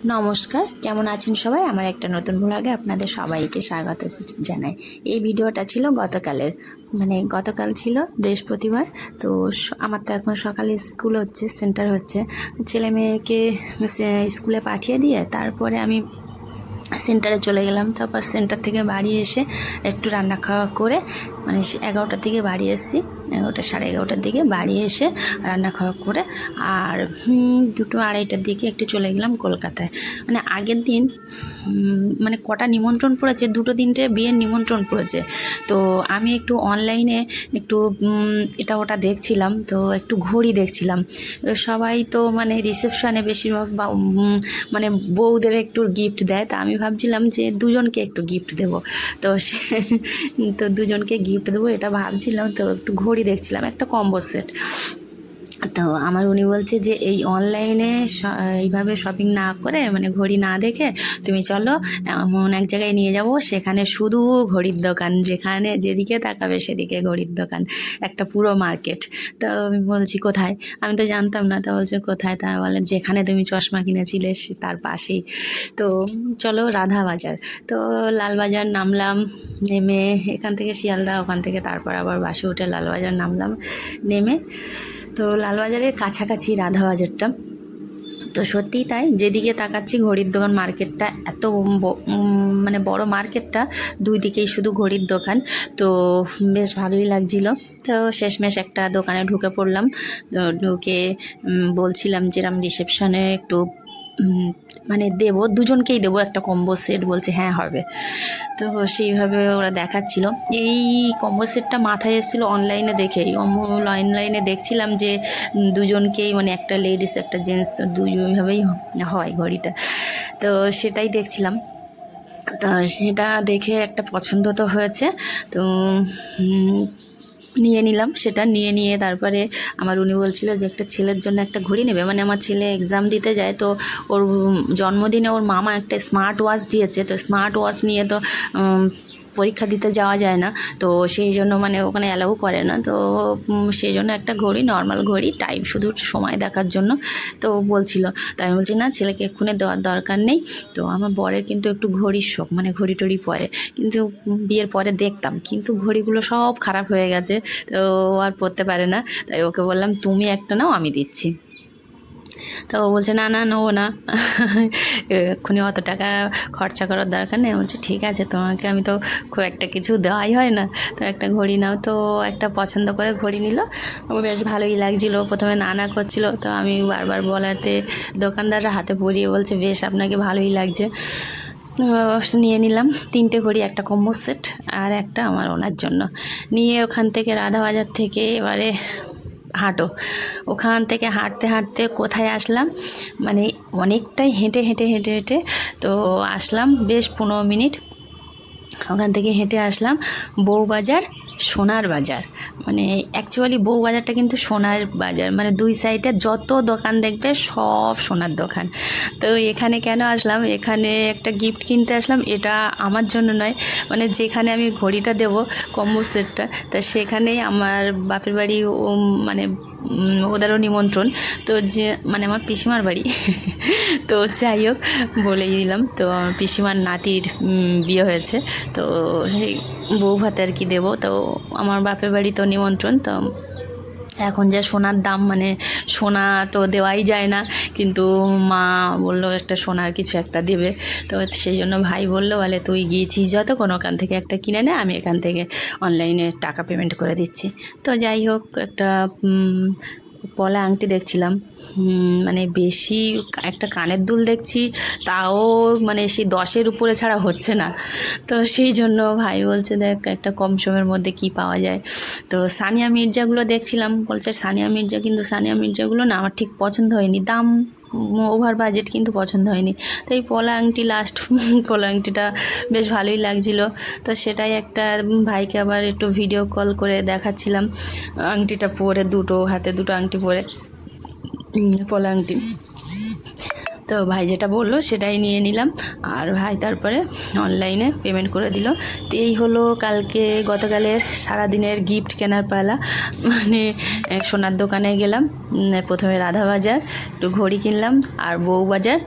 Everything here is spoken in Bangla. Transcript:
নমস্কার, কেমন আছেন সবাই? আমার একটা নতুন ব্লগে আপনাদের সবাইকে স্বাগত জানাই। এই ভিডিওটা ছিল গতকালের, গতকাল ছিল বৃহস্পতিবার। তো আমার তো এখন সকালে স্কুল হচ্ছে, সেন্টার হচ্ছে। ছেলে মেয়েকে স্কুলে পাঠিয়ে দিয়ে তারপরে আমি সেন্টারে চলে গেলাম। তারপর সেন্টার থেকে বাড়ি এসে একটু রান্না খাওয়া করে 11টার দিকে বাড়ি এসেছি, 11টা সাড়ে 11টার দিকে বাড়ি এসে রান্না খাওয়া করে আর 2টো 2:30টার দিকে একটু চলে গেলাম কলকাতায়। আগের দিন কটা নিমন্ত্রণ পড়েছে, 2-3টে বিয়ের নিমন্ত্রণ পড়েছে। তো আমি একটু অনলাইনে একটু এটা ওটা দেখছিলাম, তো একটু ঘড়ি দেখছিলাম। সবাই তো রিসেপশনে বেশিরভাগ বউদের একটু গিফট দেয়, তা আমি ভাবছিলাম যে দুজনকে একটু গিফট দেবো। তো দুজনকে গিফট দেবো এটা ভাবছিলাম। তো একটু ঘড়ি দেখছিলাম, একটা কম্বো সেট। তো আমার উনি বলছে যে এই অনলাইনে এইভাবে শপিং না করে ঘড়ি না দেখে তুমি চলো এমন এক জায়গায় নিয়ে যাব, সেখানে শুধু ঘড়ির দোকান, যেদিকে তাকাবে সেদিকে ঘড়ির দোকান, একটা পুরো মার্কেট। তো আমি বলছি কোথায়, আমি তো জানতাম না। তো বলছে কোথায়, তা বলে যেখানে তুমি চশমা কিনেছিলে তার পাশেই। তো চলো রাধা বাজার। তো লালবাজার নামলাম, নেমে এখান থেকে শিয়ালদা, ওখান থেকে তারপর আবার বাসে উঠে লালবাজার নামলাম। নেমে তো লালবাজারের কাছাকাছি রাধা বাজারটা। তো সত্যিই তাই, যেদিকে তাকাচ্ছি ঘড়ির দোকান, মার্কেটটা এত বড় মার্কেটটা, দুই দিকেই শুধু ঘড়ির দোকান। তো বেশ ভালোই লাগছিল। তো শেষমেশ একটা দোকানে ঢুকে পড়লাম। ঢুকে বলছিলাম যেরকম রিসেপশনে একটু দেবো, দুজনকেই দেবো একটা কম্বো সেট, বলছে হ্যাঁ হবে। তো সেইভাবে ওরা দেখাচ্ছিল। এই কম্বো সেটটা মাথায় এসেছিলো অনলাইনে দেখেই। অনলাইনে দেখছিলাম যে দুজনকেই একটা লেডিস একটা জেন্টস দুইভাবেই হয় ঘড়িটা। তো সেটাই দেখছিলাম। তা সেটা দেখে একটা পছন্দ তো হয়েছে, তো নিয়ে নিলাম। সেটা নিয়ে তারপরে আমার উনি বলছিল যে একটা ছেলের জন্য একটা ঘড়ি নেবে, আমার ছেলে এক্সাম দিতে যায়, তো ওর জন্মদিনে ওর মামা একটা স্মার্ট ওয়াচ দিয়েছে। তো স্মার্ট ওয়াচ নিয়ে তো পরীক্ষা দিতে যাওয়া যায় না, তো সেই জন্য ওখানে অ্যালাউ করে না। তো সেই জন্য একটা ঘড়ি, নর্মাল ঘড়ি টাইপ, শুধু সময় দেখার জন্য তো বলছিল। তাই আমি বলছি না, ছেলেকে এক্ষুনি দেওয়ার দরকার নেই। তো আমার বরের কিন্তু একটু ঘড়ির শখ, ঘড়ি টড়ি পরে, কিন্তু বিয়ের পরে দেখতাম, কিন্তু ঘড়িগুলো সব খারাপ হয়ে গেছে, তো আর পরতে পারে না। তাই ওকে বললাম তুমি একটা নাও, আমি দিচ্ছি। তো ও বলছে না না নেবো না, এক্ষুনি অত টাকা খরচা করার দরকার নেই। বলছে ঠিক আছে, তোমাকে আমি তো খুব একটা কিছু দেওয়াই হয় না, তো একটা ঘড়ি নাও। তো একটা পছন্দ করে ঘড়ি নিল, বেশ ভালোই লাগছিলো। প্রথমে না করছিল, তো আমি বারবার বলাতে দোকানদাররা হাতে পরিয়ে বলছে বেশ আপনাকে ভালোই লাগছে। নিয়ে নিলাম 3টে ঘড়ি, একটা কম্বো সেট আর একটা আমার ওনার জন্য। নিয়ে ওখান থেকে রাধা বাজার থেকে এবারে হাঁটো, ওখান থেকে হাঁটতে হাঁটতে কোথায় আসলাম, অনেকটাই হেঁটে তো আসলাম, বেশ 15 মিনিট ওখান থেকে হেঁটে আসলাম বউবাজার, সোনার বাজার। অ্যাকচুয়ালি বউবাজারটা কিন্তু সোনার বাজার, দুই সাইডে যত দোকান দেখবে সব সোনার দোকান। তো এখানে কেন আসলাম, এখানে একটা গিফট কিনতে আসলাম। এটা আমার জন্য নয়, যেখানে আমি ঘড়িটা দেবো কম্বো সেটটা, তা সেখানেই আমার বাপের বাড়ি, ওদেরও নিমন্ত্রণ। তো যে আমার পিসিমার বাড়ি তো যাই হোক বলেই দিলাম। তো আমার পিসিমার নাতির বিয়ে হয়েছে, তো সেই বউ ভাতে আর কি দেবো। তো আমার বাপের বাড়ি তো নিমন্ত্রণ। তো এখন যে সোনার দাম, সোনা তো দেওয়াই যায় না, কিন্তু মা বললো একটা সোনার কিছু একটা দেবে। তো সেই জন্য ভাই বললো, বলে তুই গিয়েছিস যতক্ষণ, ওখান থেকে একটা কিনে নে, আমি এখান থেকে অনলাইনে টাকা পেমেন্ট করে দিচ্ছি। তো যাই হোক একটা পলা আংটি দেখছিলাম, বেশি একটা কানের দুল দেখছি, তাও সেই 10-এর উপরে ছাড়া হচ্ছে না। তো সেই জন্য ভাই বলছে দেখ একটা কম সময়ের মধ্যে কি পাওয়া যায়। তো সানিয়া মির্জাগুলো দেখছিলাম, বলছে সানিয়া মির্জা, কিন্তু সানিয়া মির্জাগুলো না আমার ঠিক পছন্দ হয়নি, দাম ওভার বাজেট, কিন্তু পছন্দ হয়নি। তো এই পলা আংটি লাস্ট পলা আংটিটা বেশ ভালোই লাগছিলো। তো সেটাই একটা ভাইকে আবার একটু ভিডিও কল করে দেখাচ্ছিলাম, আংটিটা পরে, হাতে দুটো আংটি পরে, পলা আংটি। তো ভাই যেটা বললো সেটাই নিয়ে নিলাম, আর ভাই তারপরে অনলাইনে পেমেন্ট করে দিল। তো এই হলো গতকালের সারাদিনের গিফট কেনার পালা। সোনার দোকানে গেলাম, প্রথমে রাধা বাজার, একটু ঘড়ি কিনলাম, আর বউবাজার